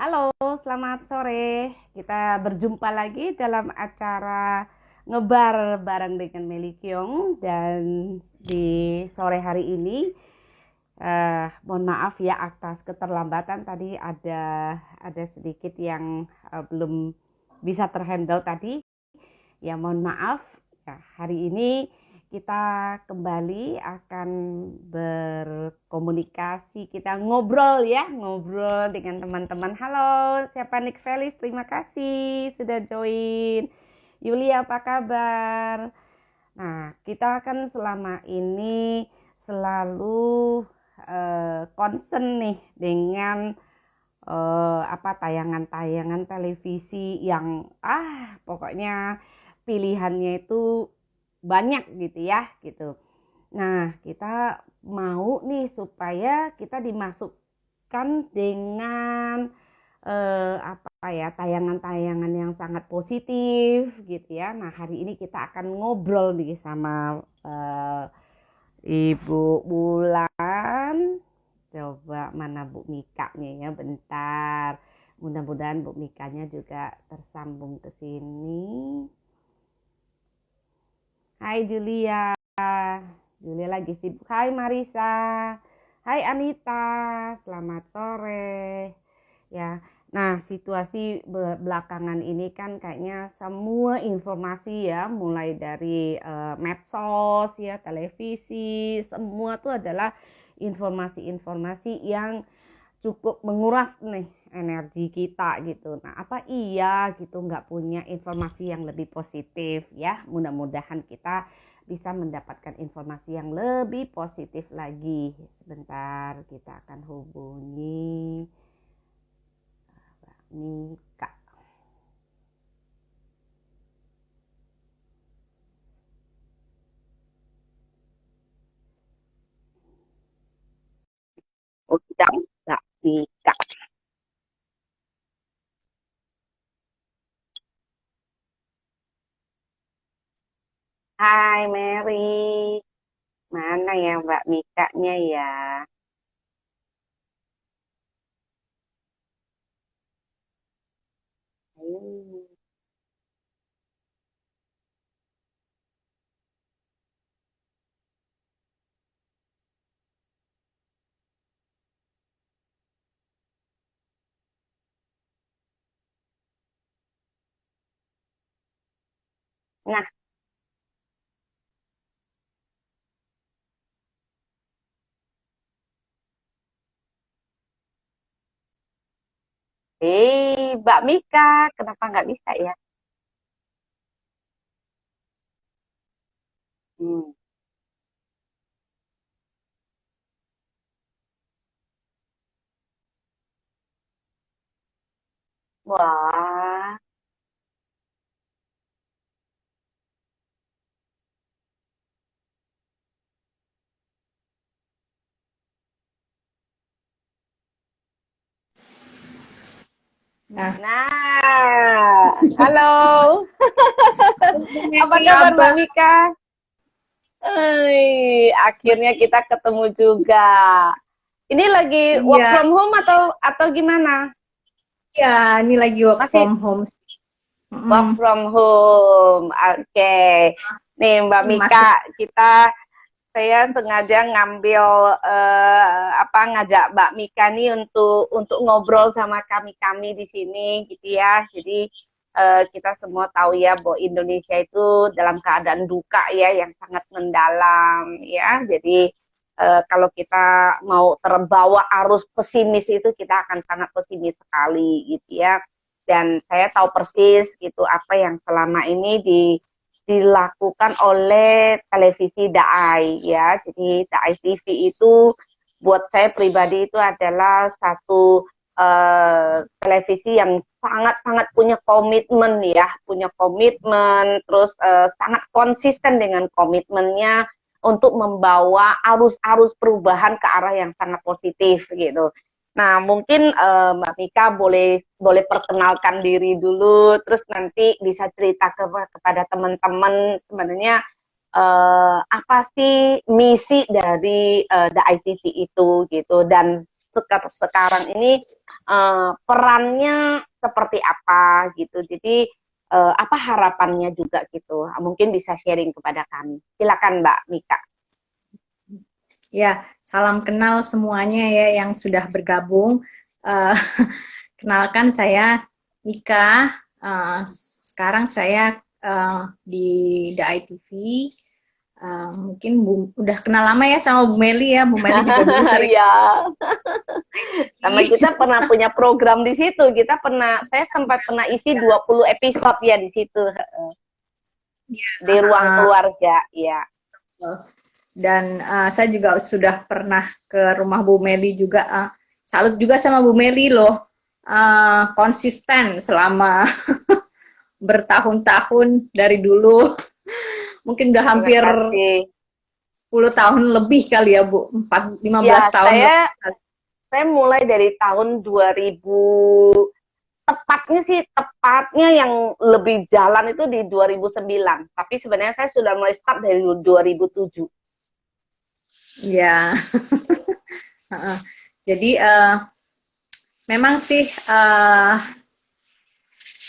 Halo, selamat sore. Kita berjumpa lagi dalam acara ngebar bareng dengan Meli Kyong dan di sore hari ini mohon maaf ya atas keterlambatan tadi ada sedikit yang belum bisa terhandle tadi. Ya mohon maaf. Ya, hari ini kita kembali akan berkomunikasi, kita ngobrol ya, ngobrol dengan teman-teman. Halo, siapa Nick Felis? Terima kasih sudah join. Yulia, apa kabar? Nah, kita kan selama ini selalu concern nih dengan tayangan-tayangan televisi yang pokoknya pilihannya itu banyak gitu ya gitu. Nah, kita mau nih supaya kita dimasukkan dengan tayangan-tayangan yang sangat positif gitu ya. Nah, hari ini kita akan ngobrol nih sama Ibu Bulan. Coba mana Bu Mikanya ya, bentar. Mudah-mudahan Bu Mikanya juga tersambung ke sini. Hai Julia. Julia lagi sibuk. Hai Marisa. Hai Anita. Selamat sore. Ya. Nah, situasi belakangan ini kan kayaknya semua informasi ya, mulai dari medsos ya, televisi, semua tuh adalah informasi-informasi yang cukup menguras nih energi kita gitu. Nah, apa iya gitu nggak punya informasi yang lebih positif ya? Mudah-mudahan kita bisa mendapatkan informasi yang lebih positif lagi. Sebentar, kita akan hubungi Mbak Mika. Undang Mbak Mika. Hai Mary. Mana ya Mbak Mikanya ya? Hmm. Nah, Mbak Mika, kenapa nggak bisa ya? Hmm. Wah, Nah, nah, halo, apa ini kabar apa? Mbak Mika? Akhirnya kita ketemu juga. Ini lagi work Iya, from home atau gimana? iya, ini lagi work Masih from home. work Mm, from home. Oke. Nih Mbak Masuk. Mika, saya sengaja ngambil ngajak Mbak Mika nih untuk ngobrol sama kami di sini gitu ya. Jadi kita semua tahu ya bahwa Indonesia itu dalam keadaan duka ya yang sangat mendalam ya. Jadi kalau kita mau terbawa arus pesimis itu kita akan sangat pesimis sekali gitu ya. Dan saya tahu persis gitu apa yang selama ini dilakukan oleh televisi Daai ya. Jadi Daai TV itu buat saya pribadi itu adalah satu televisi yang sangat-sangat punya komitmen ya, punya komitmen, terus sangat konsisten dengan komitmennya untuk membawa arus-arus perubahan ke arah yang sangat positif gitu. Nah, mungkin Mbak Mika boleh boleh perkenalkan diri dulu, terus nanti bisa cerita kepada teman-teman sebenarnya apa sih misi dari The ITV itu gitu. Dan sekarang ini perannya seperti apa gitu. Jadi apa harapannya juga gitu. Mungkin bisa sharing kepada kami. Silakan Mbak Mika. Ya, salam kenal semuanya ya yang sudah bergabung. Eh, Kenalkan saya Mika. Sekarang saya di The ITV. Mungkin udah kenal lama ya sama Bu Meli ya. Bu Meli juga dulu sering. Iya. Sama kita pernah punya program di situ. Saya sempat pernah isi 20 episode ya di situ. Di ruang keluarga, ya. Dan saya juga sudah pernah ke rumah Bu Meli juga. Salut juga sama Bu Meli loh. Konsisten selama bertahun-tahun dari dulu. Mungkin udah hampir 10 tahun lebih kali ya Bu. 15 tahun. Saya mulai dari tahun 2000, tepatnya yang lebih jalan itu di 2009. Tapi sebenarnya saya sudah mulai start dari 2007. Ya. Jadi memang sih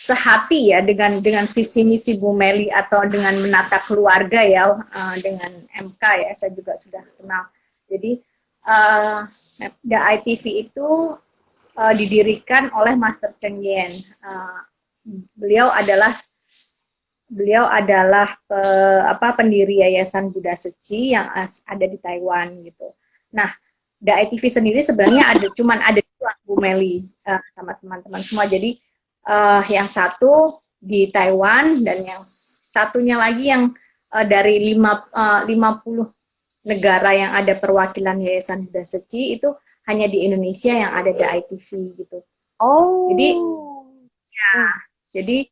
sehati ya dengan visi misi Bu Meli atau dengan menata keluarga ya, dengan MK ya, saya juga sudah kenal. Jadi The ITV itu didirikan oleh Master Cheng Yen. Beliau adalah pendiri Yayasan Buddha Seci yang ada di Taiwan gitu. Nah, The ITV sendiri sebenarnya ada dua, Bu Meli sama teman-teman semua. Jadi yang satu di Taiwan dan yang satunya lagi yang dari 50 negara yang ada perwakilan Yayasan Buddha Seci itu hanya di Indonesia yang ada The ITV gitu. Oh. Jadi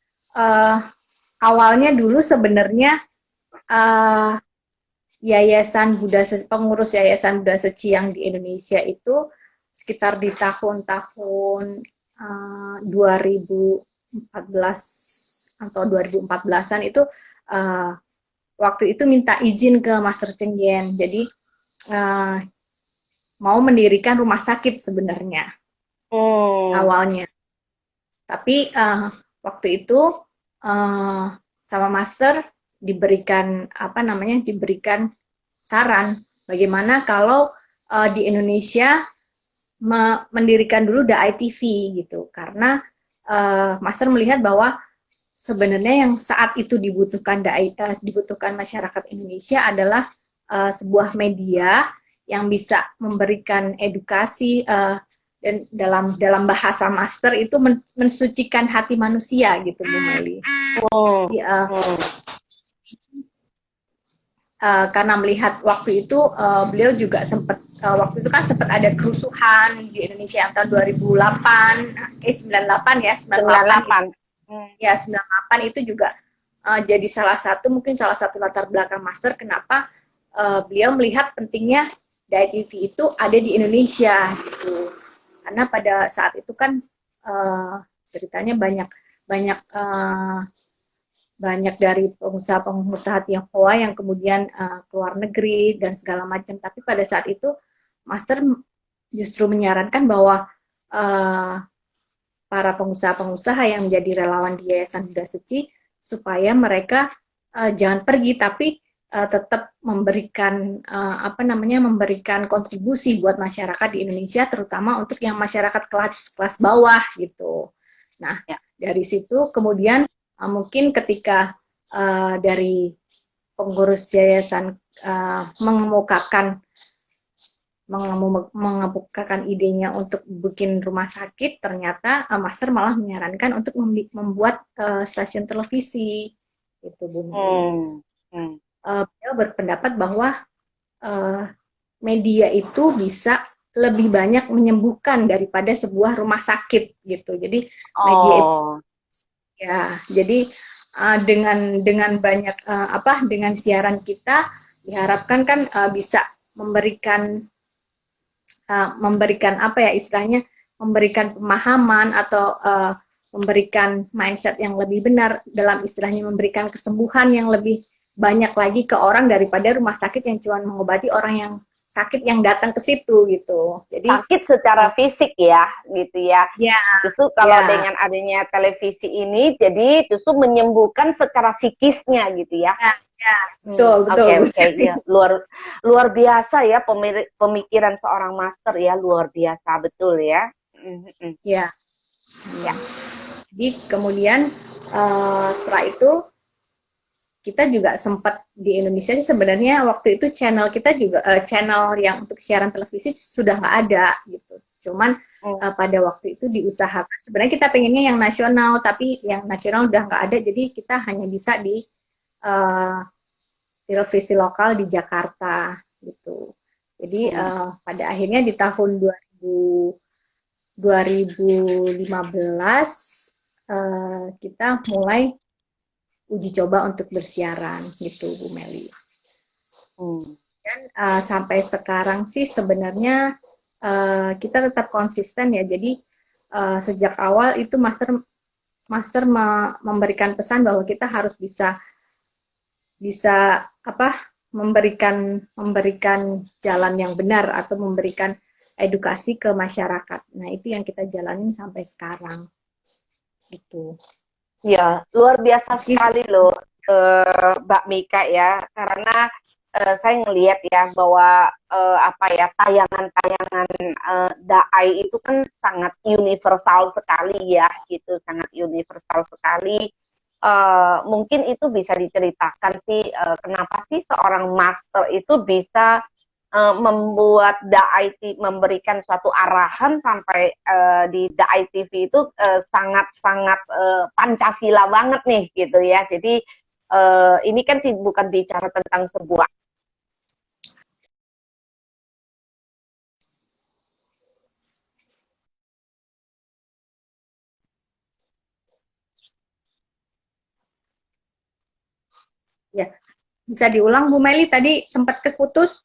awalnya dulu sebenarnya pengurus Yayasan Buddha Seci yang di Indonesia itu sekitar di tahun-tahun 2014 atau 2014-an itu waktu itu minta izin ke Master Cheng Yen. Jadi mau mendirikan rumah sakit sebenarnya awalnya. Tapi waktu itu sama Master diberikan saran bagaimana kalau di Indonesia mendirikan dulu The ITV gitu, karena Master melihat bahwa sebenarnya yang saat itu dibutuhkan masyarakat Indonesia adalah sebuah media yang bisa memberikan edukasi dan dalam bahasa Master itu mensucikan hati manusia gitu, Bu Meli. Karena melihat waktu itu beliau juga sempat waktu itu kan sempat ada kerusuhan di Indonesia yang tahun 2008, 98 ya, 98. Ya, 98 itu juga jadi salah satu latar belakang Master kenapa beliau melihat pentingnya DITV itu ada di Indonesia gitu. Karena pada saat itu kan ceritanya banyak dari pengusaha-pengusaha Tionghoa yang kemudian keluar negeri dan segala macam. Tapi pada saat itu Master justru menyarankan bahwa para pengusaha-pengusaha yang menjadi relawan di Yayasan Buddha Seci supaya mereka jangan pergi tapi tetap memberikan memberikan kontribusi buat masyarakat di Indonesia, terutama untuk yang masyarakat kelas bawah gitu. Nah, dari situ kemudian mungkin ketika dari pengurus yayasan mengemukakan idenya untuk bikin rumah sakit, ternyata Master malah menyarankan untuk membuat stasiun televisi gitu, Bu. Beliau berpendapat bahwa media itu bisa lebih banyak menyembuhkan daripada sebuah rumah sakit gitu. Jadi media itu, jadi dengan banyak dengan siaran kita diharapkan kan bisa memberikan memberikan pemahaman atau memberikan mindset yang lebih benar, dalam istilahnya memberikan kesembuhan yang lebih banyak lagi ke orang daripada rumah sakit yang cuma mengobati orang yang sakit yang datang ke situ gitu. Jadi sakit secara fisik ya, gitu ya. ya, Justru kalau ya, dengan adanya televisi ini, jadi justru menyembuhkan secara psikisnya gitu ya. ya, ya. Betul, betul, Oke, oke, betul. ya, luar biasa ya pemikiran seorang master ya, luar biasa betul ya. Ya. Ya. Jadi kemudian setelah itu kita juga sempat di Indonesia sih sebenarnya waktu itu channel kita juga channel yang untuk siaran televisi sudah nggak ada gitu. Cuman pada waktu itu diusahakan. Sebenarnya kita pengennya yang nasional, tapi yang nasional udah nggak ada, jadi kita hanya bisa di uh, televisi lokal di Jakarta gitu. Jadi pada akhirnya di tahun 2015 kita mulai uji coba untuk bersiaran gitu Bu Meli. Dan sampai sekarang sih sebenarnya kita tetap konsisten ya. Jadi sejak awal itu master memberikan pesan bahwa kita harus bisa memberikan jalan yang benar atau memberikan edukasi ke masyarakat. Nah, itu yang kita jalanin sampai sekarang. Gitu. Ya, luar biasa Meski sekali loh, Mbak Mika ya, karena saya ngelihat ya bahwa apa ya tayangan-tayangan Daai itu kan sangat universal sekali ya, gitu, sangat universal sekali. Mungkin itu bisa diceritakan sih, kenapa sih seorang master itu bisa membuat DAI memberikan suatu arahan sampai di DAI TV itu sangat-sangat Pancasila banget nih gitu ya. Jadi ini kan bukan bicara tentang sebuah ya, bisa diulang Bu Meli, tadi sempat keputus.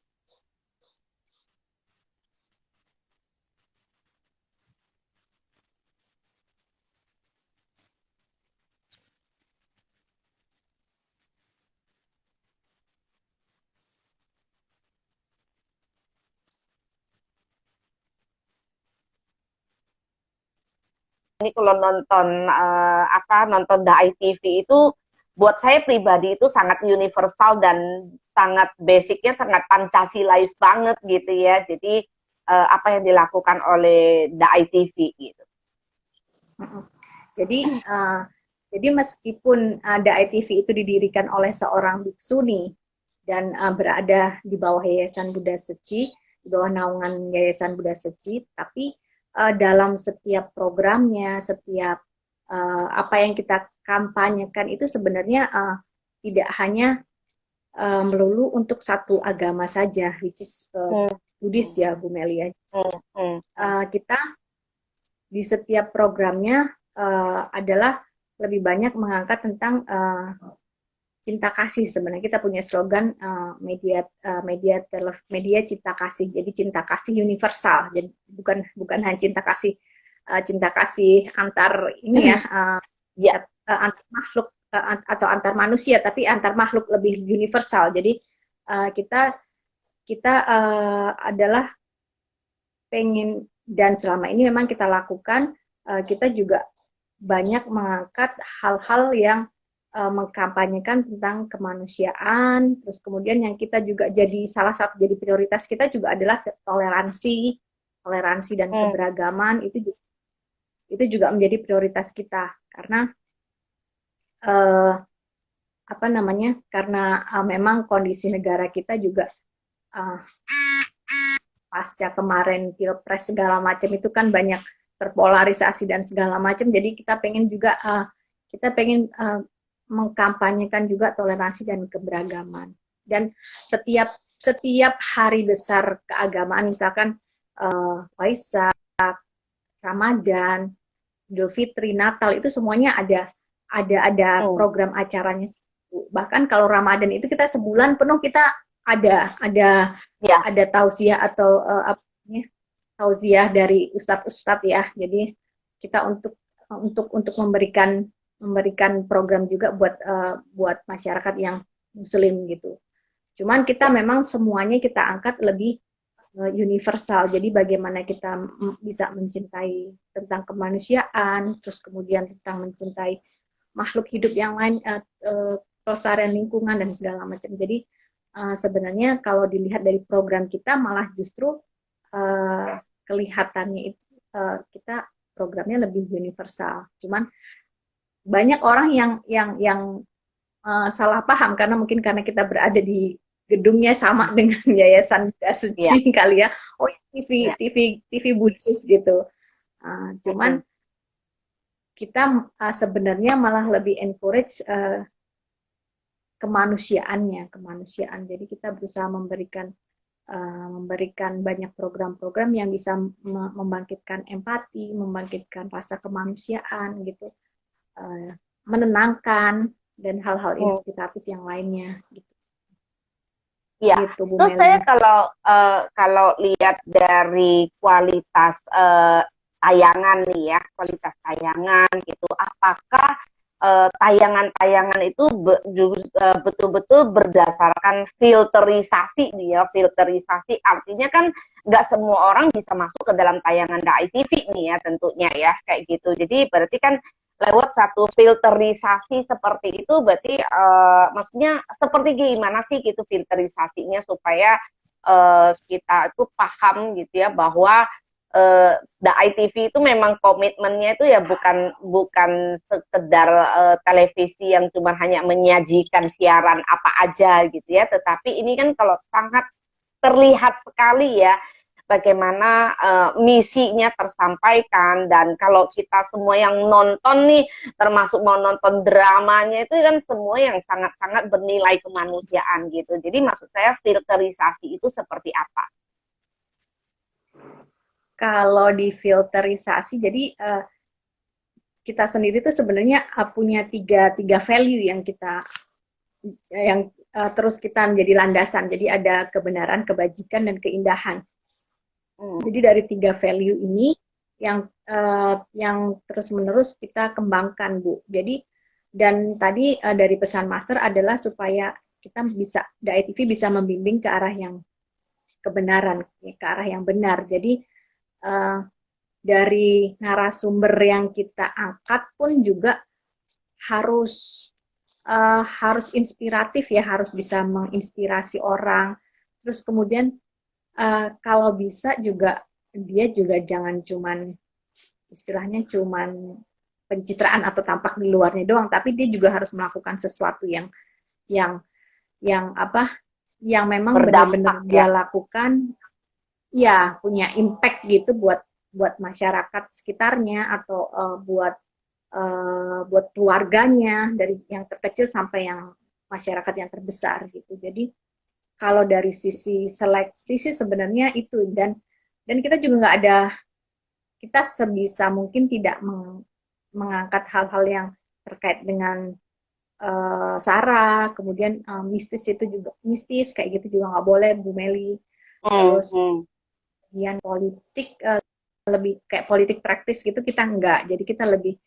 ini kalau nonton nonton DAI TV itu buat saya pribadi itu sangat universal dan sangat basicnya sangat Pancasilais banget gitu ya. Jadi apa yang dilakukan oleh DAI TV gitu. Jadi jadi meskipun ada ITV itu didirikan oleh seorang biksuni dan berada di bawah Yayasan Buddha Seci, di bawah naungan Yayasan Buddha Seci, tapi dalam setiap programnya, setiap apa yang kita kampanyekan itu sebenarnya tidak hanya melulu untuk satu agama saja, which is Buddhis ya Bu Melia. Kita di setiap programnya adalah lebih banyak mengangkat tentang cinta kasih. Sebenarnya kita punya slogan media cinta kasih. Jadi cinta kasih universal. Jadi bukan hanya cinta kasih antar ini ya antar makhluk atau antar manusia, tapi antar makhluk lebih universal. Jadi kita adalah pengen, dan selama ini memang kita lakukan, kita juga banyak mengangkat hal-hal yang mengkampanyekan tentang kemanusiaan. Terus kemudian yang kita juga jadi salah satu jadi prioritas kita juga adalah toleransi dan keberagaman. Itu juga menjadi prioritas kita karena karena memang kondisi negara kita juga pasca kemarin pilpres segala macam itu kan banyak terpolarisasi dan segala macam. Jadi kita pengen juga mengkampanyekan juga toleransi dan keberagaman. Dan setiap hari besar keagamaan, misalkan Waisak, Ramadan, Idul Fitri, Natal, itu semuanya ada program acaranya. Bahkan kalau Ramadan itu kita sebulan penuh kita ada tausiah atau tausiah dari ustadz-ustadz ya. Jadi kita untuk memberikan program juga buat masyarakat yang muslim gitu. Cuman kita memang semuanya kita angkat lebih universal. Jadi bagaimana kita bisa mencintai tentang kemanusiaan, terus kemudian tentang mencintai makhluk hidup yang lain, pelestarian lingkungan dan segala macam. Jadi sebenarnya kalau dilihat dari program kita malah justru kelihatannya itu kita programnya lebih universal. Cuman banyak orang yang salah paham karena kita berada di gedungnya sama dengan Yayasan Bunda Iya, Suci kali ya. Oh, iya. TV Buddhis gitu. Cuman kita sebenarnya malah lebih encourage kemanusiaan. Jadi kita berusaha memberikan banyak program-program yang bisa membangkitkan empati, membangkitkan rasa kemanusiaan gitu, menenangkan dan hal-hal inspiratif yang lainnya gitu. Iya, Gitu, Bu terus Meli. saya kalau lihat dari kualitas tayangan nih ya, kualitas tayangan gitu, apakah tayangan-tayangan itu betul-betul berdasarkan filterisasi nih ya, filterisasi artinya kan nggak semua orang bisa masuk ke dalam tayangan DAI TV nih ya tentunya ya kayak gitu. Jadi berarti kan lewat satu filterisasi seperti itu berarti maksudnya seperti gimana sih gitu filterisasinya supaya kita itu paham gitu ya bahwa The ITV itu memang komitmennya itu ya bukan sekedar televisi yang cuma hanya menyajikan siaran apa aja gitu ya, tetapi ini kan kalau sangat terlihat sekali ya bagaimana misinya tersampaikan, dan kalau kita semua yang nonton nih termasuk mau nonton dramanya itu kan semua yang sangat-sangat bernilai kemanusiaan gitu. Jadi maksud saya filterisasi itu seperti apa? Kalau difilterisasi, jadi kita sendiri tuh sebenarnya punya tiga value yang terus kita menjadi landasan. Jadi ada kebenaran, kebajikan, dan keindahan. Jadi dari tiga value ini yang terus-menerus kita kembangkan, Bu. Jadi dan tadi dari pesan Master adalah supaya kita bisa DAI-TV bisa membimbing ke arah yang kebenaran, ke arah yang benar. Jadi dari narasumber yang kita angkat pun juga harus inspiratif ya, harus bisa menginspirasi orang. Terus kemudian kalau bisa juga dia juga jangan cuman istilahnya cuman pencitraan atau tampak di luarnya doang, tapi dia juga harus melakukan sesuatu yang yang memang benar-benar dia lakukan, ya punya impact gitu buat masyarakat sekitarnya atau buat keluarganya, dari yang terkecil sampai yang masyarakat yang terbesar gitu. Jadi kalau dari sisi seleksi sih sebenarnya itu, dan kita juga nggak ada, kita sebisa mungkin tidak mengangkat hal-hal yang terkait dengan SARA, kemudian mistis kayak gitu juga nggak boleh, Bu Meli. Terus kemudian politik lebih kayak politik praktis gitu kita enggak. Jadi kita lebih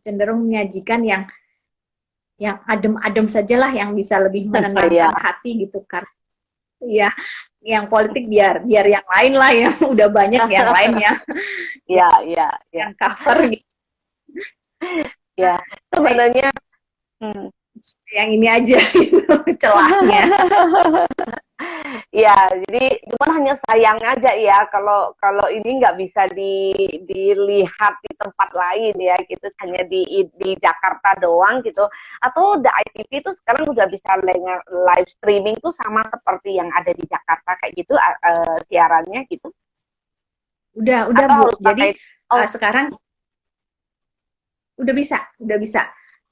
cenderung menyajikan yang adem-adem sajalah, yang bisa lebih menenangkan hati gitu kan. Iya, yang politik biar yang lain lah, yang udah banyak yang lainnya. Yang cover gitu. Ya, sebenarnya yang ini aja gitu celahnya. Ya, jadi cuman hanya sayang aja ya kalau ini nggak bisa dilihat di tempat lain ya gitu, hanya di Jakarta doang gitu. Atau The ITV itu sekarang udah bisa live streaming tuh sama seperti yang ada di Jakarta kayak gitu siarannya gitu. Udah Bu. Jadi sekarang udah bisa.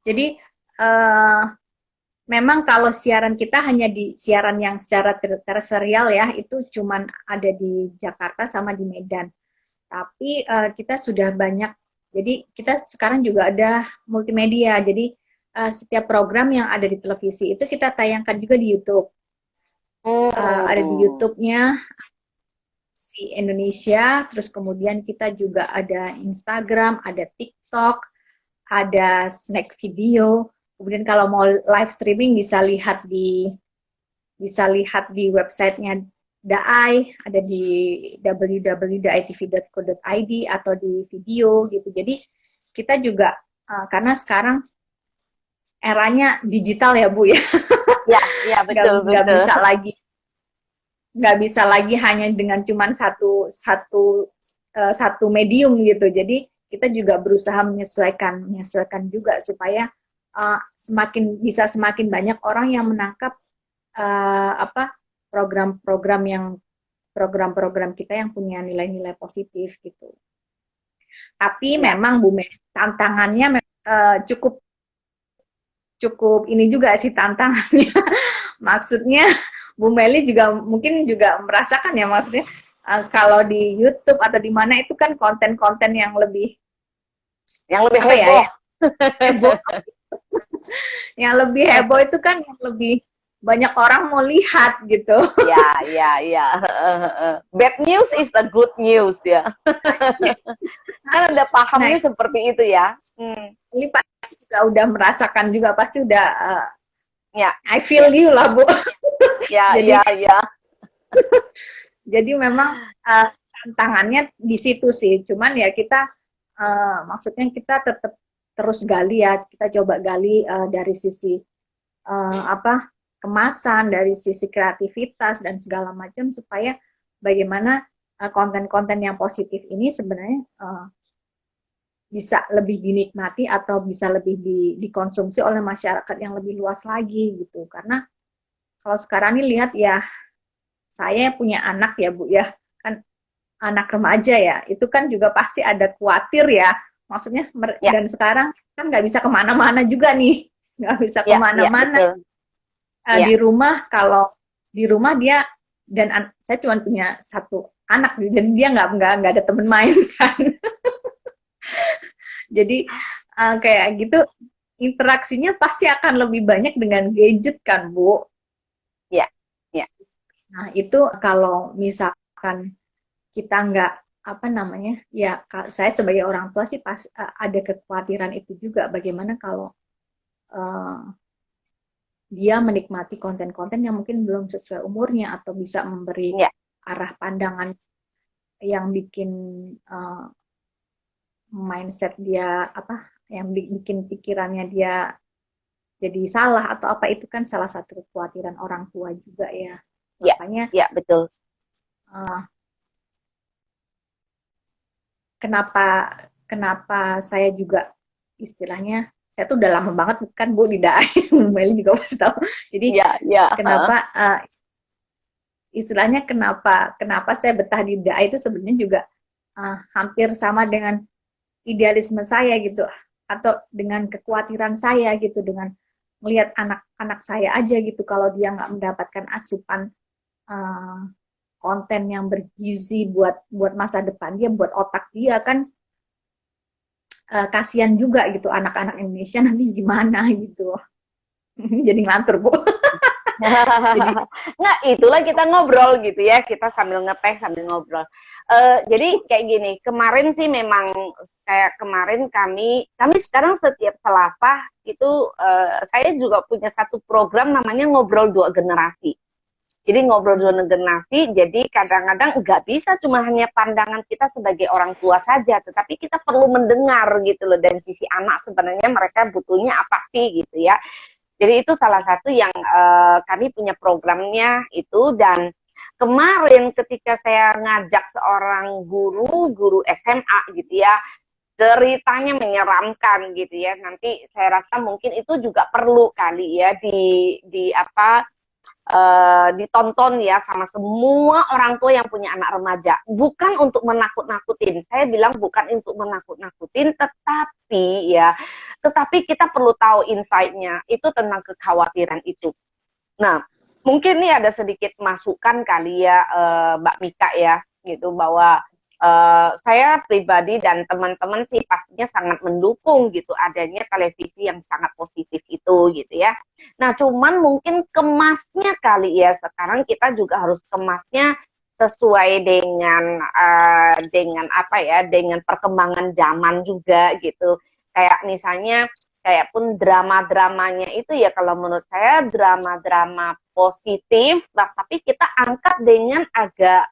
Jadi memang kalau siaran kita hanya di siaran yang secara terestrial ya, itu cuman ada di Jakarta sama di Medan. Tapi kita sudah banyak, jadi kita sekarang juga ada multimedia. Jadi setiap program yang ada di televisi itu kita tayangkan juga di YouTube. Ada di YouTube-nya si Indonesia, terus kemudian kita juga ada Instagram, ada TikTok, ada snack video. Kemudian kalau mau live streaming bisa lihat di websitenya DAI, ada di www.ditv.co.id atau di video gitu. Jadi kita juga karena sekarang eranya digital ya Bu ya, Ya, ya betul nggak betul. bisa lagi hanya dengan cuman satu satu satu medium gitu. Jadi kita juga berusaha menyesuaikan juga supaya semakin banyak orang yang menangkap apa program-program kita yang punya nilai-nilai positif gitu. Tapi Ya, memang Bu Mei, tantangannya cukup cukup ini juga sih tantangannya. Maksudnya Bu Meli juga mungkin juga merasakan ya, maksudnya kalau di YouTube atau di mana itu kan konten-konten yang lebih yang lebih apa ya, heboh. ya heboh. Yang lebih heboh itu kan yang lebih banyak orang mau lihat gitu. Ya, ya, ya. Bad news is a good news ya. Kan ada Nah, pahamnya seperti itu ya. ini pasti juga udah merasakan juga, pasti udah Ya, I feel you lah Bu. ya, Jadi ya, ya. memang tantangannya di situ sih. Cuman ya kita maksudnya kita tetap terus gali ya, kita coba gali dari sisi apa kemasan, dari sisi kreativitas dan segala macam supaya bagaimana konten-konten yang positif ini sebenarnya bisa lebih dinikmati atau bisa lebih dikonsumsi oleh masyarakat yang lebih luas lagi gitu. Karena kalau sekarang ini lihat ya, saya punya anak ya Bu ya, kan anak remaja ya, itu kan juga pasti ada khawatir ya, maksudnya Ya, dan sekarang kan nggak bisa kemana-mana juga nih, nggak bisa ya, ya, kemana-mana betul. Ya, di rumah. Kalau di rumah dia dan saya cuma punya satu anak, jadi dia nggak ada teman main kan. Jadi kayak gitu interaksinya pasti akan lebih banyak dengan gadget kan Bu. ya, ya, Nah itu kalau misalkan kita nggak apa namanya ya, saya sebagai orang tua sih pas ada kekhawatiran itu juga, bagaimana kalau uh, dia menikmati konten-konten yang mungkin belum sesuai umurnya atau bisa memberi ya, arah pandangan yang bikin mindset dia apa, yang bikin pikirannya dia jadi salah atau apa, itu kan salah satu kekhawatiran orang tua juga ya. ya, Makanya ya, betul. uh, kenapa kenapa saya juga istilahnya, saya tuh udah lama banget bukan Bu di DAI, Meli juga pasti tahu. Jadi Ya, ya. kenapa istilahnya kenapa saya betah di DAI itu sebenarnya juga hampir sama dengan idealisme saya gitu, atau dengan kekhawatiran saya gitu, dengan melihat anak-anak saya aja gitu, kalau dia nggak mendapatkan asupan uh, konten yang bergizi buat masa depan dia, buat otak dia kan, kasihan juga gitu anak-anak Indonesia nanti gimana gitu. Jadi ngantur Bu. Jadi Nggak, itulah kita ngobrol gitu ya, kita sambil ngeteh sambil ngobrol. Jadi kayak gini, kemarin sih memang kayak kemarin kami sekarang setiap Selasa itu saya juga punya satu program namanya ngobrol dua generasi. Jadi ngobrol dua generasi, jadi kadang-kadang nggak bisa cuma hanya pandangan kita sebagai orang tua saja, tetapi kita perlu mendengar gitu loh dari sisi anak, sebenarnya mereka butuhnya apa sih gitu ya. Jadi itu salah satu yang kami punya programnya itu. Dan kemarin ketika saya ngajak seorang guru SMA gitu ya, ceritanya menyeramkan gitu ya. Nanti saya rasa mungkin itu juga perlu kali ya di apa ditonton ya sama semua orang tua yang punya anak remaja. Bukan untuk menakut-nakutin. Saya bilang bukan untuk menakut-nakutin, tetapi kita perlu tahu insight-nya itu tentang kekhawatiran itu. Nah, mungkin nih ada sedikit masukan kali ya Mbak Mika ya, gitu, bahwa saya pribadi dan teman-teman sih pastinya sangat mendukung gitu adanya televisi yang sangat positif itu gitu ya. Nah, cuman mungkin kemasnya kali ya, sekarang kita juga harus kemasnya sesuai dengan apa ya, dengan perkembangan zaman juga gitu. Kayak misalnya kayak pun drama-dramanya itu ya kalau menurut saya drama-drama positif, tapi kita angkat dengan agak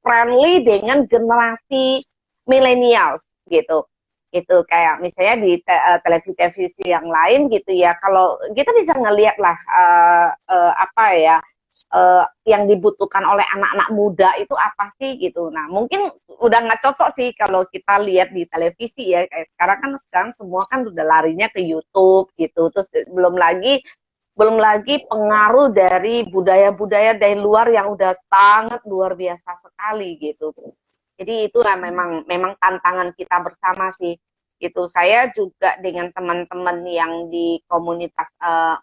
friendly dengan generasi millennials gitu. Itu kayak misalnya di televisi yang lain gitu ya. Kalau kita bisa ngelihat lah apa ya yang dibutuhkan oleh anak-anak muda itu apa sih gitu. Nah mungkin udah nggak cocok sih kalau kita lihat di televisi ya. Kayak sekarang semua kan udah larinya ke YouTube gitu. Terus belum lagi pengaruh dari budaya-budaya dari luar yang udah sangat luar biasa sekali gitu. Jadi itulah memang tantangan kita bersama sih. Gitu. Saya juga dengan teman-teman yang di komunitas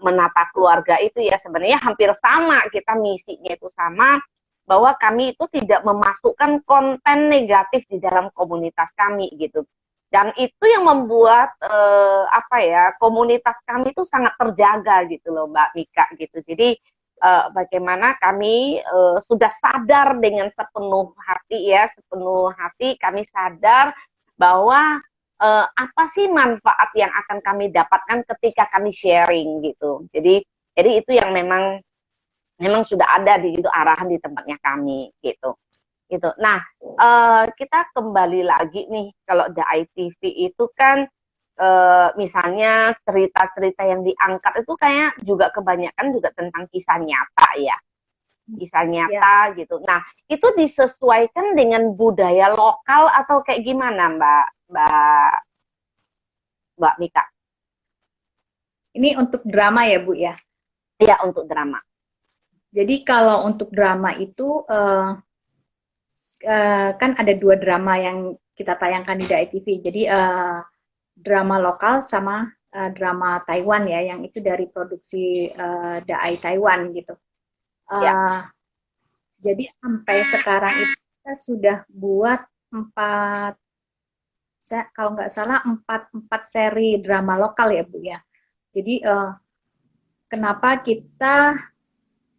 menata keluarga itu ya sebenarnya hampir sama, kita misinya itu sama, bahwa kami itu tidak memasukkan konten negatif di dalam komunitas kami gitu. Dan itu yang membuat komunitas kami itu sangat terjaga gitu loh Mbak Mika gitu. Jadi bagaimana kami sudah sadar dengan sepenuh hati kami sadar bahwa apa sih manfaat yang akan kami dapatkan ketika kami sharing gitu. Jadi itu yang memang sudah ada di itu arahan di tempatnya kami gitu. Gitu. Nah, kita kembali lagi nih kalau The ITV itu kan misalnya cerita-cerita yang diangkat itu kayak juga kebanyakan juga tentang kisah nyata ya. Kisah nyata gitu. Nah, itu disesuaikan dengan budaya lokal atau kayak gimana Mbak Mika? Ini untuk drama ya Bu ya? Iya, untuk drama. Jadi kalau untuk drama itu kan ada 2 drama yang kita tayangkan di DAI TV. Jadi drama lokal sama drama Taiwan ya, yang itu dari produksi DAI Taiwan gitu. Ya. Jadi sampai sekarang itu kita sudah buat 4, kalau nggak salah 4 seri drama lokal ya Bu ya. Jadi kenapa kita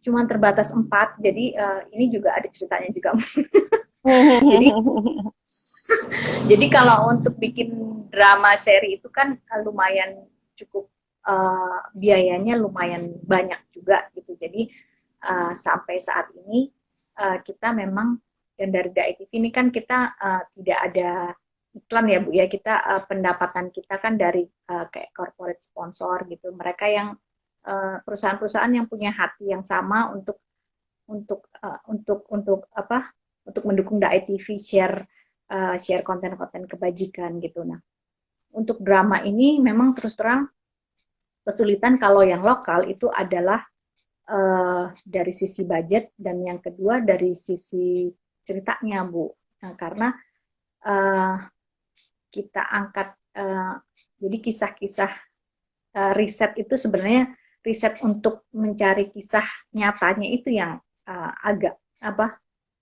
cuma terbatas 4? Jadi ini juga ada ceritanya juga. jadi kalau untuk bikin drama seri itu kan lumayan cukup biayanya lumayan banyak juga gitu. Jadi sampai saat ini kita memang, dan dari DAI TV ini kan kita tidak ada iklan ya Bu ya, kita pendapatan kita kan dari kayak corporate sponsor gitu, mereka yang perusahaan-perusahaan yang punya hati yang sama untuk mendukung DAI TV share konten-konten kebajikan gitu. Nah, untuk drama ini memang terus terang kesulitan kalau yang lokal itu adalah dari sisi budget, dan yang kedua dari sisi ceritanya Bu. Nah, karena kita angkat jadi kisah-kisah riset itu sebenarnya riset untuk mencari kisah nyatanya itu yang agak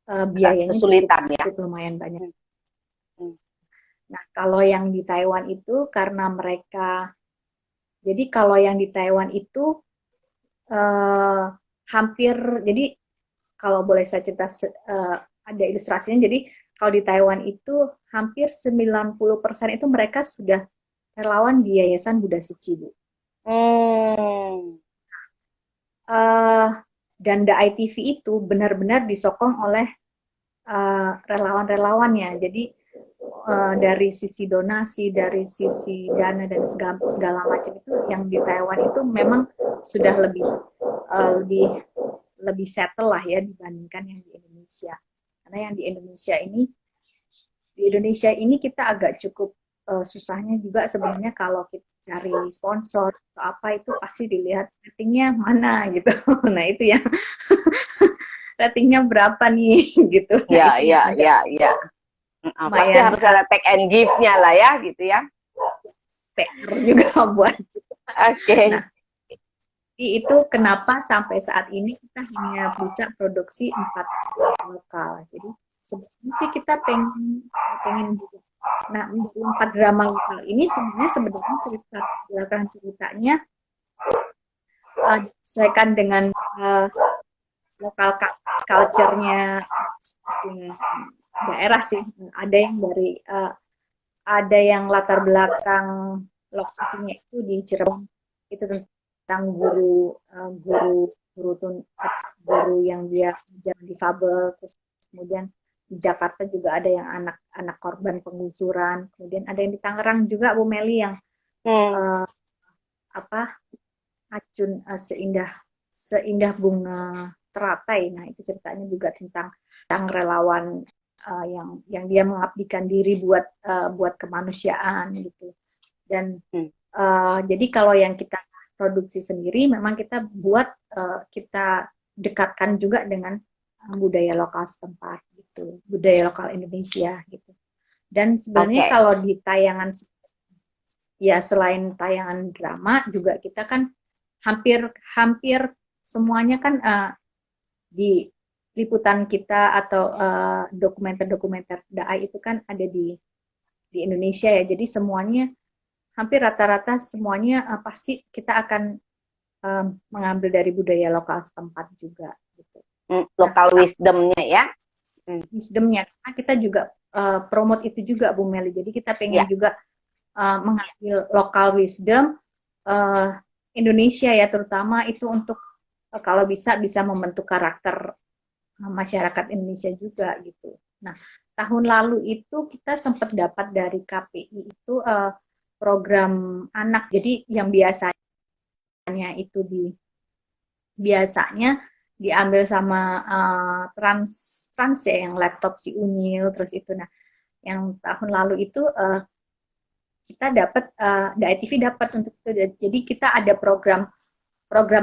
biayanya kesulitan cukup lumayan banyak. Nah, kalau yang di Taiwan itu karena mereka, jadi kalau yang di Taiwan itu hampir, jadi kalau boleh saya cerita ada ilustrasinya, jadi kalau di Taiwan itu hampir 90% itu mereka sudah relawan di Yayasan Buddha Suci, Bu. Dan The ITV itu benar-benar disokong oleh relawan-relawannya. Jadi dari sisi donasi, dari sisi dana dan segala macam itu yang di Taiwan itu memang sudah lebih settle lah ya dibandingkan yang di Indonesia. Karena yang di Indonesia ini kita agak cukup susahnya juga sebenarnya kalau kita cari sponsor atau apa itu pasti dilihat ratingnya mana gitu. Nah itu ya ratingnya berapa nih gitu. Iya. Pasti harus ada take and give-nya lah ya gitu ya. PR juga buat. Oke. Nah, itu kenapa sampai saat ini kita hanya bisa produksi 4 lokal. Jadi sebenarnya sih kita pengen juga. Nah, dari 4 drama lokal ini sebenarnya ceritanya disesuaikan dengan lokal culture-nya daerah sih. Ada yang dari ada yang latar belakang lokasinya itu di Cirebon, itu tentang guru guru yang dia jangan difabel, terus kemudian di Jakarta juga ada yang anak-anak korban penggusuran, kemudian ada yang di Tangerang juga Bu Meli yang Hmm. apa acun seindah seindah bunga teratai. Nah itu ceritanya juga tentang relawan yang dia mengabdikan diri buat kemanusiaan gitu. Dan jadi kalau yang kita produksi sendiri memang kita buat kita dekatkan juga dengan budaya lokal setempat gitu, budaya lokal Indonesia gitu. Dan sebenarnya Oke. kalau di tayangan ya selain tayangan drama juga kita kan hampir hampir semuanya kan di liputan kita atau dokumenter-dokumenter DAI itu kan ada di Indonesia ya. Jadi semuanya hampir rata-rata semuanya pasti kita akan mengambil dari budaya lokal setempat juga gitu. Nah, Lokal wisdomnya ya. wisdomnya karena kita juga promote itu juga Bu Meli. Jadi kita pengen Ya. juga mengambil lokal wisdom Indonesia ya, terutama itu untuk kalau bisa membentuk karakter masyarakat Indonesia juga gitu. Nah, tahun lalu itu kita sempat dapat dari KPI itu program anak. Jadi yang biasanya itu biasanya diambil sama trans ya, yang laptop si Unyil terus itu. Nah, yang tahun lalu itu kita dapat di ITV dapat untuk itu. Jadi kita ada program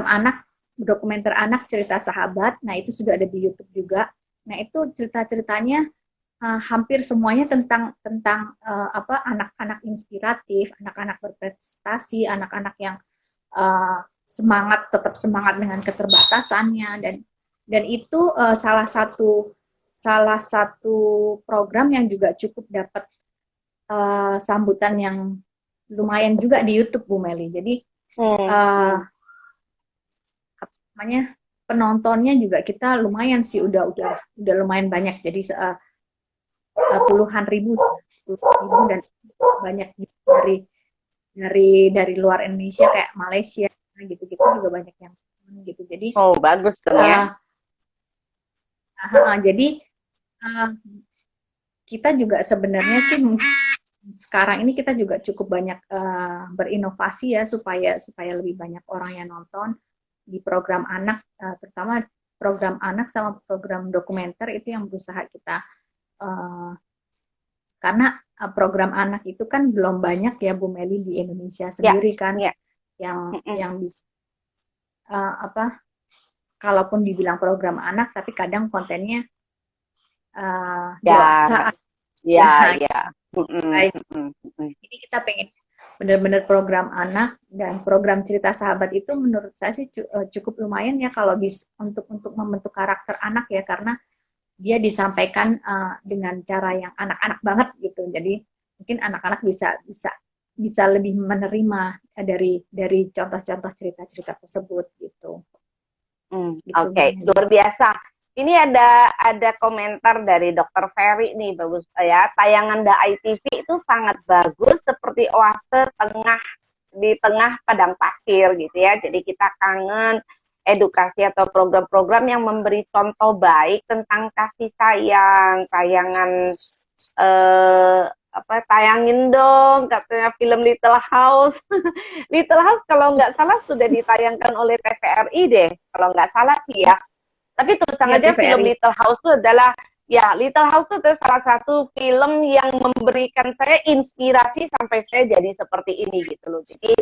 anak, dokumenter anak cerita sahabat. Nah itu sudah ada di YouTube juga. Nah itu cerita-ceritanya hampir semuanya tentang anak-anak inspiratif, anak-anak berprestasi, anak-anak yang tetap semangat dengan keterbatasannya. Dan itu salah satu program yang juga cukup dapat sambutan yang lumayan juga di YouTube Bu Meli. Jadi namanya penontonnya juga kita lumayan sih udah lumayan banyak. Jadi puluhan ribu dan banyak dari luar Indonesia kayak Malaysia gitu-gitu juga banyak yang gitu. Jadi bagus tuh ya. Jadi kita juga sebenarnya sih sekarang ini kita juga cukup banyak berinovasi ya supaya lebih banyak orang yang nonton di program anak, terutama program anak sama program dokumenter itu yang berusaha kita karena program anak itu kan belum banyak ya Bu Meli di Indonesia sendiri kan yang bisa kalaupun dibilang program anak tapi kadang kontennya dewasa. Ya. Jadi kita pengen benar-benar program anak dan program cerita sahabat itu menurut saya sih cukup lumayan ya kalau bisa untuk membentuk karakter anak ya, karena dia disampaikan dengan cara yang anak-anak banget gitu. Jadi mungkin anak-anak bisa lebih menerima dari contoh-contoh cerita-cerita tersebut gitu. Oke, luar biasa. Ini ada komentar dari Dr. Ferry nih, bagus ya. Tayangan DAI TV itu sangat bagus seperti oase di tengah padang pasir gitu ya. Jadi kita kangen edukasi atau program-program yang memberi contoh baik tentang kasih sayang. Tayangin dong katanya film Little House. Little House kalau nggak salah sudah ditayangkan oleh TVRI deh, kalau nggak salah sih ya. Tapi terus terang aja film Little House itu adalah Little House itu salah satu film yang memberikan saya inspirasi sampai saya jadi seperti ini gitu loh. Jadi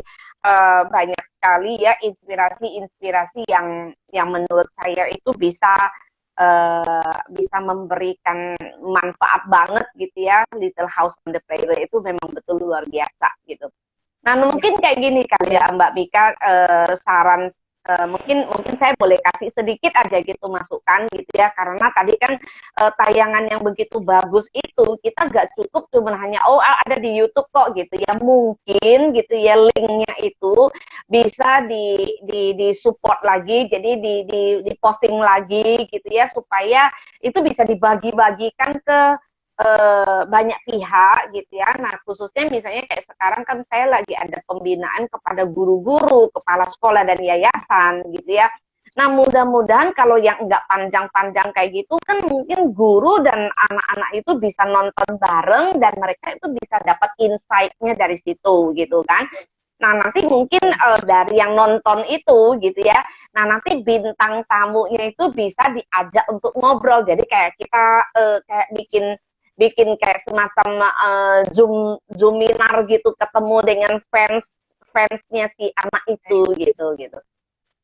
banyak sekali ya inspirasi yang menurut saya itu bisa memberikan manfaat banget gitu ya. Little House on the Prairie itu memang betul luar biasa gitu. Nah mungkin kayak gini kali ya Mbak Mika, saran mungkin saya boleh kasih sedikit aja gitu masukan gitu ya, karena tadi kan tayangan yang begitu bagus itu kita gak cukup cuma hanya ada di YouTube kok gitu ya, mungkin gitu ya linknya itu bisa di support lagi, jadi di posting lagi gitu ya, supaya itu bisa dibagi-bagikan ke banyak pihak gitu ya. Nah, khususnya misalnya kayak sekarang kan saya lagi ada pembinaan kepada guru-guru, kepala sekolah dan yayasan gitu ya. Nah, mudah-mudahan kalau yang enggak panjang-panjang kayak gitu kan mungkin guru dan anak-anak itu bisa nonton bareng dan mereka itu bisa dapat insight-nya dari situ gitu kan. Nah, nanti mungkin dari yang nonton itu gitu ya. Nah, nanti bintang tamunya itu bisa diajak untuk ngobrol. Jadi kayak kita kayak bikin bikin kayak semacam zoominar gitu, ketemu dengan fansnya si anak itu gitu.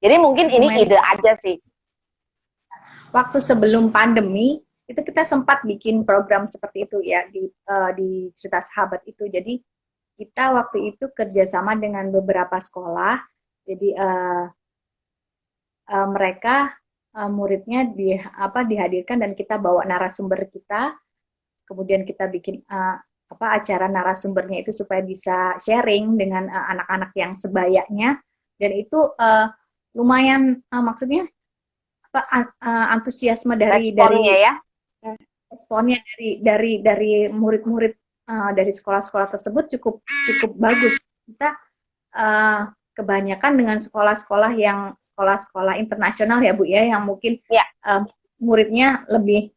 Jadi mungkin ini ide aja sih. Waktu sebelum pandemi itu kita sempat bikin program seperti itu ya di Cerita Sahabat itu. Jadi kita waktu itu kerjasama dengan beberapa sekolah. Jadi mereka muridnya dihadirkan dan kita bawa narasumber kita. Kemudian kita bikin acara narasumbernya itu supaya bisa sharing dengan anak-anak yang sebayanya. Dan itu lumayan maksudnya antusiasme responnya dari murid-murid dari sekolah-sekolah tersebut cukup bagus. Kita kebanyakan dengan sekolah-sekolah internasional ya Bu ya, yang mungkin muridnya lebih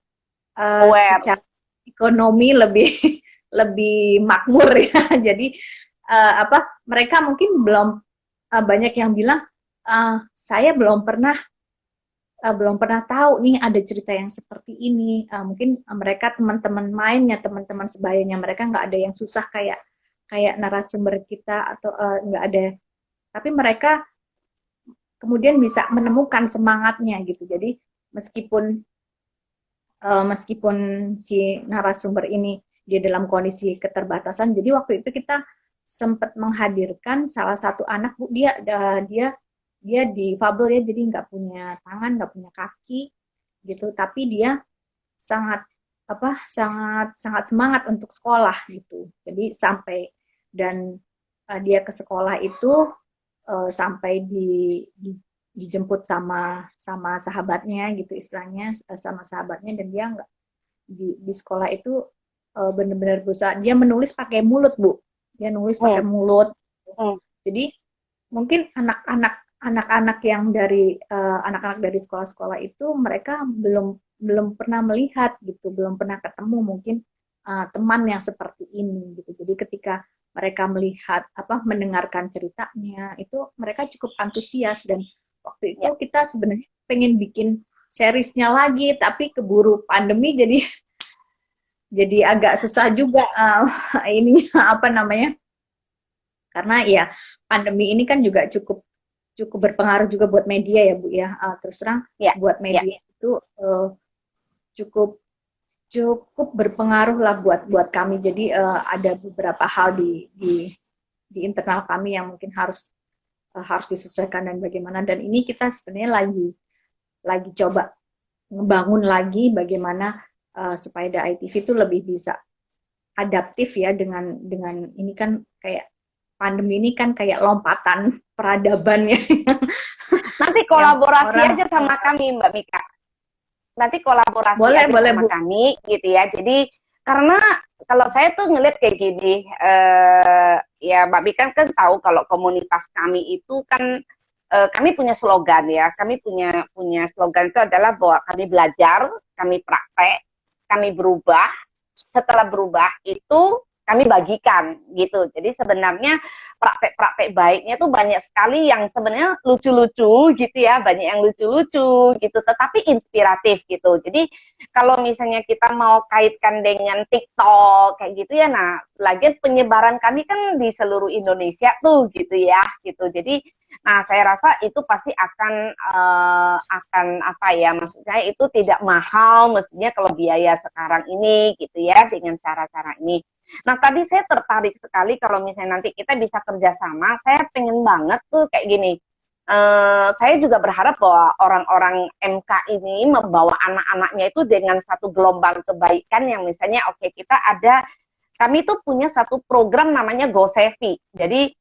secara ekonomi lebih lebih makmur ya. Jadi mereka mungkin belum banyak yang bilang saya belum pernah tahu nih ada cerita yang seperti ini. Mungkin mereka teman-teman mainnya, teman-teman sebayanya mereka nggak ada yang susah kayak narasumber kita atau nggak ada. Tapi mereka kemudian bisa menemukan semangatnya gitu. Jadi meskipun si narasumber ini dia dalam kondisi keterbatasan, jadi waktu itu kita sempat menghadirkan salah satu anak Bu, dia difabel ya, jadi nggak punya tangan, nggak punya kaki gitu, tapi dia sangat semangat untuk sekolah gitu. Jadi sampai dan dia ke sekolah itu sampai dijemput sama sahabatnya gitu istilahnya, sama sahabatnya, dan dia nggak di sekolah itu benar-benar berusaha. Dia menulis pakai mulut Bu, dia nulis pakai mulut. Jadi mungkin anak-anak yang dari anak-anak dari sekolah-sekolah itu mereka belum pernah melihat gitu, belum pernah ketemu mungkin teman yang seperti ini gitu. Jadi ketika mereka melihat mendengarkan ceritanya itu mereka cukup antusias, dan waktu itu kita sebenarnya pengen bikin seriesnya lagi tapi keburu pandemi jadi agak susah juga ini karena ya pandemi ini kan juga cukup berpengaruh juga buat media ya Bu ya. Terus terang buat media itu cukup berpengaruh lah buat kami. Jadi ada beberapa hal di internal kami yang mungkin harus disesuaikan dan bagaimana. Dan ini kita sebenarnya lagi coba ngebangun lagi bagaimana supaya The ITV itu lebih bisa adaptif ya dengan ini kan kayak pandemi ini kan kayak lompatan peradaban ya. Nanti kolaborasi aja sama kami Mbak Mika. Nanti kolaborasi sama kami gitu ya. Jadi karena kalau saya tuh ngeliat kayak gini, ya Mbak Mika kan tahu kalau komunitas kami itu kan kami punya slogan ya. Kami punya slogan itu adalah bahwa kami belajar, kami praktek, kami berubah. Setelah berubah itu kami bagikan gitu. Jadi sebenarnya praktek-praktek baiknya tuh banyak sekali yang sebenarnya lucu-lucu gitu ya, banyak yang lucu-lucu gitu, tetapi inspiratif gitu. Jadi kalau misalnya kita mau kaitkan dengan TikTok kayak gitu ya, nah lagian penyebaran kami kan di seluruh Indonesia tuh gitu ya, gitu. Jadi nah saya rasa itu pasti akan maksud saya itu tidak mahal mestinya kalau biaya sekarang ini gitu ya, dengan cara-cara ini. Nah tadi saya tertarik sekali kalau misalnya nanti kita bisa kerjasama, saya pengen banget tuh kayak gini. Saya juga berharap bahwa orang-orang MK ini membawa anak-anaknya itu dengan satu gelombang kebaikan yang misalnya kami tuh punya satu program namanya GoSevi. Jadi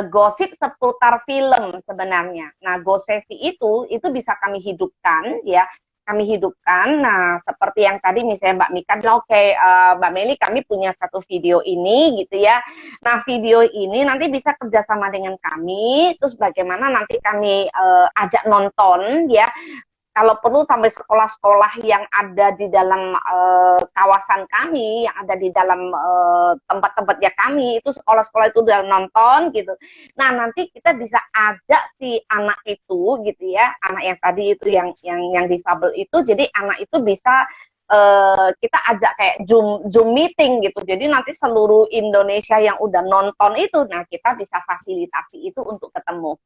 gosip seputar film sebenarnya. Nah GoSevi itu bisa kami hidupkan ya. kami hidupkan. Nah, seperti yang tadi misalnya Mbak Mika bilang, oke, Mbak Meli, kami punya satu video ini gitu ya. Nah, video ini nanti bisa kerjasama dengan kami, terus bagaimana nanti kami ajak nonton ya, kalau perlu sampai sekolah-sekolah yang ada di dalam kawasan kami, yang ada di dalam tempat-tempat ya kami, itu sekolah-sekolah itu udah nonton gitu. Nah, nanti kita bisa ajak si anak itu gitu ya, anak yang tadi itu yang difabel itu, jadi anak itu bisa kita ajak kayak Zoom meeting gitu. Jadi nanti seluruh Indonesia yang udah nonton itu, nah kita bisa fasilitasi itu untuk ketemu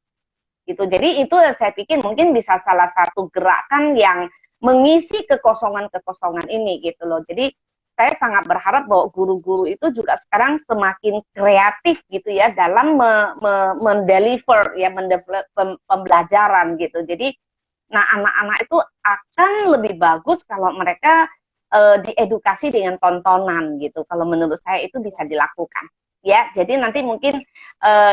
gitu. Jadi itu saya pikir mungkin bisa salah satu gerakan yang mengisi kekosongan-kekosongan ini gitu loh. Jadi saya sangat berharap bahwa guru-guru itu juga sekarang semakin kreatif gitu ya dalam mendeliver ya mendevelop pembelajaran gitu. Jadi nah anak-anak itu akan lebih bagus kalau mereka diedukasi dengan tontonan gitu. Kalau menurut saya itu bisa dilakukan. Ya, jadi nanti mungkin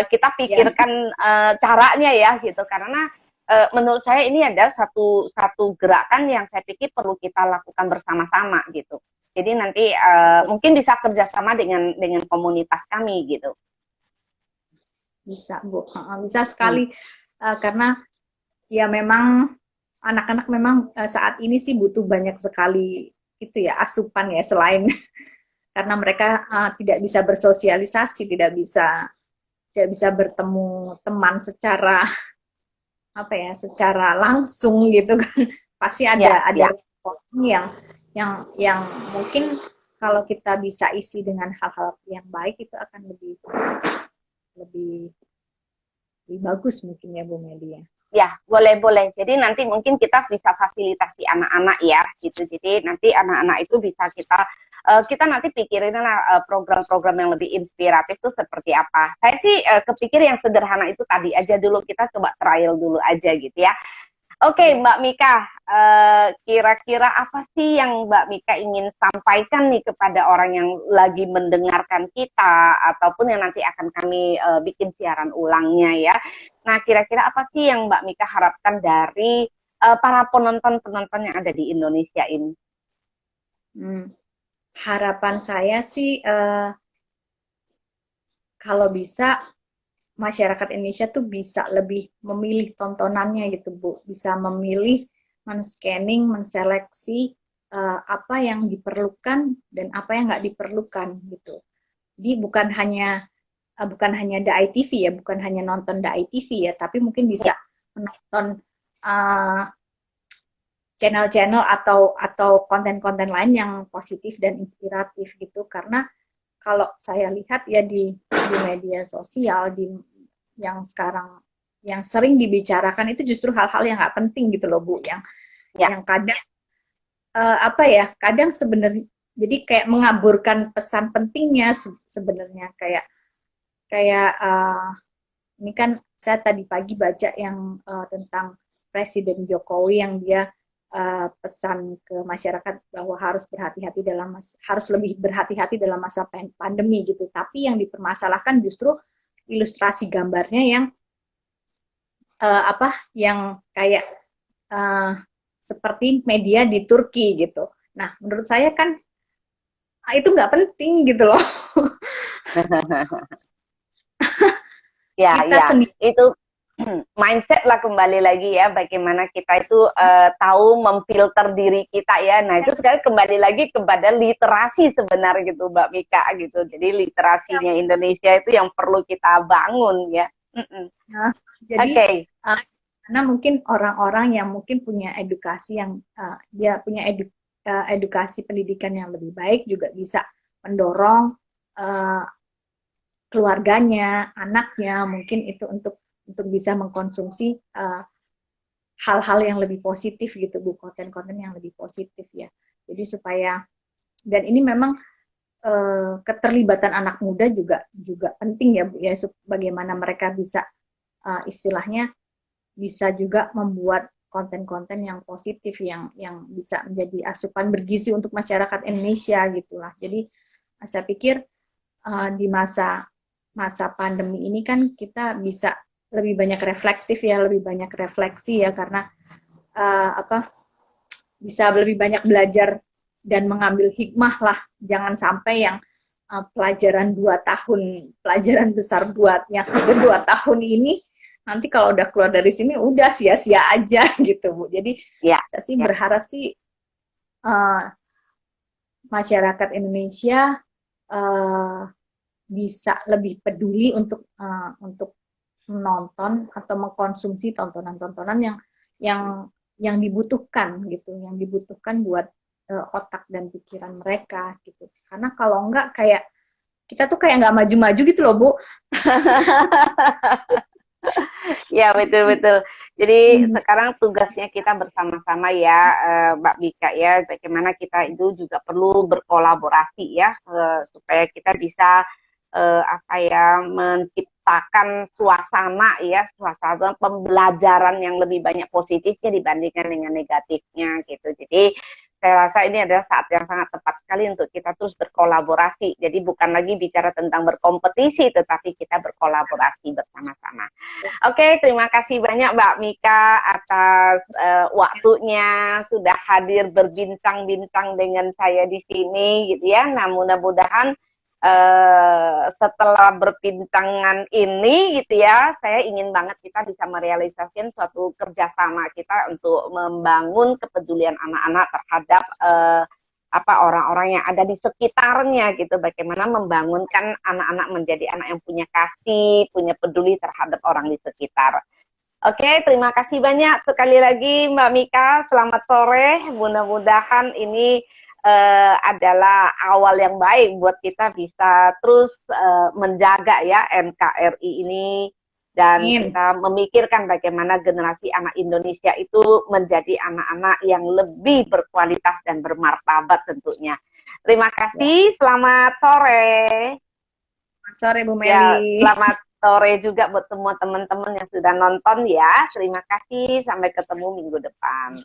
kita pikirkan caranya ya gitu, karena menurut saya ini ada satu gerakan yang saya pikir perlu kita lakukan bersama-sama gitu. Jadi nanti mungkin bisa kerjasama dengan komunitas kami gitu. Bisa Bu, bisa sekali karena ya memang anak-anak memang saat ini sih butuh banyak sekali itu ya asupan ya, selain karena mereka tidak bisa bersosialisasi, tidak bisa bertemu teman secara apa ya, secara langsung gitu kan. Pasti ada yang mungkin kalau kita bisa isi dengan hal-hal yang baik itu akan lebih lebih bagus mungkin ya Bu Media. Ya, boleh. Jadi nanti mungkin kita bisa fasilitasi anak-anak ya, gitu. Jadi nanti anak-anak itu bisa kita nanti pikirin program-program yang lebih inspiratif itu seperti apa. Saya sih kepikir yang sederhana itu tadi aja dulu, kita coba trial dulu aja gitu ya. Oke, Mbak Mika, kira-kira apa sih yang Mbak Mika ingin sampaikan nih kepada orang yang lagi mendengarkan kita, ataupun yang nanti akan kami bikin siaran ulangnya ya. Nah, kira-kira apa sih yang Mbak Mika harapkan dari para penonton-penonton yang ada di Indonesia ini? Harapan saya sih kalau bisa masyarakat Indonesia tuh bisa lebih memilih tontonannya gitu Bu, bisa memilih, men-scanning, menseleksi apa yang diperlukan dan apa yang nggak diperlukan gitu. Jadi bukan hanya The ITV ya, bukan hanya nonton The ITV ya, tapi mungkin bisa menonton channel-channel atau konten-konten lain yang positif dan inspiratif gitu. Karena kalau saya lihat ya di media sosial yang sekarang yang sering dibicarakan itu justru hal-hal yang nggak penting gitu loh Bu, yang kadang kadang sebenarnya jadi kayak mengaburkan pesan pentingnya sebenarnya, kayak ini kan saya tadi pagi baca yang tentang Presiden Jokowi yang dia pesan ke masyarakat bahwa harus lebih berhati-hati dalam masa pandemi gitu. Tapi yang dipermasalahkan justru ilustrasi gambarnya yang yang kayak seperti media di Turki gitu. Nah, menurut saya kan itu nggak penting gitu loh. Itu mindset lah kembali lagi ya, bagaimana kita itu tahu memfilter diri kita ya. Nah itu sekarang kembali lagi kepada literasi sebenarnya gitu Mbak Mika gitu. Jadi literasinya Indonesia itu yang perlu kita bangun ya. Nah, jadi karena mungkin orang-orang yang mungkin punya edukasi yang dia punya edukasi pendidikan yang lebih baik juga bisa mendorong keluarganya, anaknya mungkin itu untuk bisa mengkonsumsi hal-hal yang lebih positif gitu Bu, konten-konten yang lebih positif ya. Jadi supaya, dan ini memang keterlibatan anak muda juga penting ya Bu ya, bagaimana mereka bisa istilahnya bisa juga membuat konten-konten yang positif yang bisa menjadi asupan bergizi untuk masyarakat Indonesia gitulah. Jadi saya pikir di masa pandemi ini kan kita bisa lebih banyak reflektif ya, lebih banyak refleksi ya, karena bisa lebih banyak belajar dan mengambil hikmah lah. Jangan sampai yang pelajaran 2 tahun, pelajaran besar buatnya 2 tahun ini, nanti kalau udah keluar dari sini udah sia-sia aja gitu Bu. Jadi Ya, saya sih ya. berharap sih masyarakat Indonesia uh, bisa lebih peduli untuk menonton atau mengkonsumsi tontonan-tontonan yang yang dibutuhkan gitu, yang dibutuhkan buat otak dan pikiran mereka gitu. Karena kalau enggak kayak kita tuh kayak nggak maju-maju gitu loh Bu. Ya, betul-betul. Jadi sekarang tugasnya kita bersama-sama ya, Mbak Bika ya, bagaimana kita itu juga perlu berkolaborasi ya, supaya kita bisa apa ya, menciptakan suasana ya, suasana pembelajaran yang lebih banyak positifnya dibandingkan dengan negatifnya gitu. Jadi saya rasa ini adalah saat yang sangat tepat sekali untuk kita terus berkolaborasi. Jadi bukan lagi bicara tentang berkompetisi, tetapi kita berkolaborasi bersama-sama. Oke, terima kasih banyak Mbak Mika atas waktunya sudah hadir berbincang-bincang dengan saya di sini gitu ya. Nah, mudah-mudahan setelah berbincangan ini gitu ya, saya ingin banget kita bisa merealisasikan suatu kerjasama kita untuk membangun kepedulian anak-anak terhadap apa orang-orang yang ada di sekitarnya gitu, bagaimana membangunkan anak-anak menjadi anak yang punya kasih, punya peduli terhadap orang di sekitar. Oke, terima kasih banyak sekali lagi Mbak Mika, selamat sore, mudah-mudahan ini adalah awal yang baik buat kita bisa terus menjaga ya NKRI ini, dan kita memikirkan bagaimana generasi anak Indonesia itu menjadi anak-anak yang lebih berkualitas dan bermartabat tentunya. Terima kasih, selamat sore. Selamat sore Bu Meli. Ya, selamat sore juga buat semua teman-teman yang sudah nonton ya. Terima kasih, sampai ketemu minggu depan.